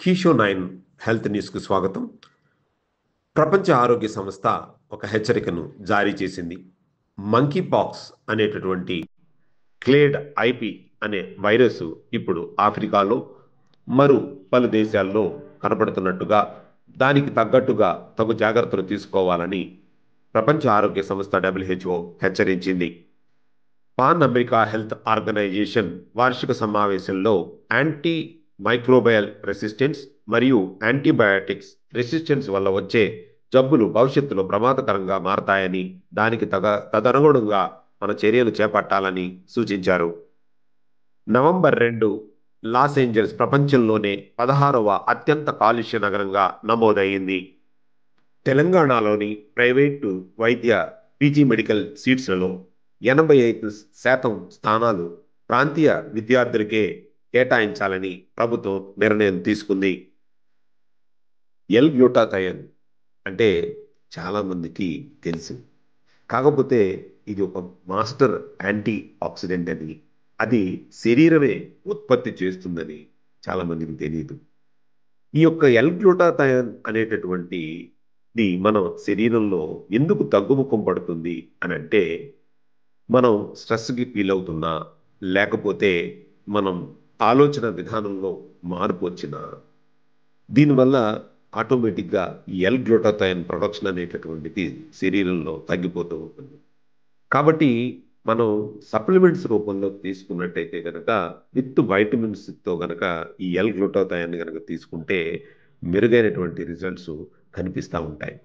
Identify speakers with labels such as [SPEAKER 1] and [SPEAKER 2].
[SPEAKER 1] కీషో 9 health న్యూస్‌కు స్వాగతం. ప్రపంచ ఆరోగ్య సంస్థ ఒక హెచ్చరికను జారీ చేసింది. మంకీ పాక్స్ అనేటటువంటి క్లేడ్ ఐపి అనే వైరస్ ఇప్పుడు ఆఫ్రికాలో మరో పలు దేశాల్లో కనపడుతున్నట్టుగా, దానికి తగ్గట్టుగా తగు జాగ్రత్తలు తీసుకోవాలని ప్రపంచ ఆరోగ్య సంస్థ WHO హెచ్చరించింది. పాన్ అమెరికా హెల్త్ ఆర్గనైజేషన్ వార్షిక సమావేశంలో యాంటీ మైక్రోబయల్ రెసిస్టెన్స్ మరియు యాంటీబయాటిక్స్ రెసిస్టెన్స్ వల్ల వచ్చే జబ్బులు భవిష్యత్తులో ప్రమాదకరంగా మారతాయని, దానికి తదనుగుణంగా మన చర్యలు చేపట్టాలని సూచించారు. నవంబర్ 2 లాస్ ఏంజల్స్ ప్రపంచంలోనే 16వ అత్యంత కాలుష్య నగరంగా నమోదయ్యింది. తెలంగాణలోని ప్రైవేటు వైద్య పీజీ మెడికల్ సీట్స్లలో 85% స్థానాలు ప్రాంతీయ విద్యార్థులకే కేటాయించాలని ప్రభుత్వం నిర్ణయం తీసుకుంది. L-గ్లూటాథయోన్ అంటే చాలా మందికి తెలుసు. కాకపోతే ఇది ఒక మాస్టర్ యాంటీ ఆక్సిడెంట్ అని, అది శరీరమే ఉత్పత్తి చేస్తుందని చాలా మందికి తెలియదు. ఈ యొక్క L-గ్లూటాథయోన్ అనేటటువంటిది మన శరీరంలో ఎందుకు తగ్గుముఖం పడుతుంది అని అంటే, మనం స్ట్రెస్కి ఫీల్ అవుతున్నా, లేకపోతే మనం ఆలోచన విధానంలో మార్పు వచ్చినా, దీనివల్ల ఆటోమేటిక్గా ఈ L-గ్లూటాథయోన్ ప్రొడక్షన్ అనేటటువంటిది శరీరంలో తగ్గిపోతూ ఉంటుంది. కాబట్టి మనం సప్లిమెంట్స్ రూపంలో తీసుకున్నట్టయితే కనుక, విత్ వైటమిన్స్తో కనుక ఈ L-గ్లూటాథయోన్ కనుక తీసుకుంటే మెరుగైనటువంటి రిజల్ట్స్ కనిపిస్తూ ఉంటాయి.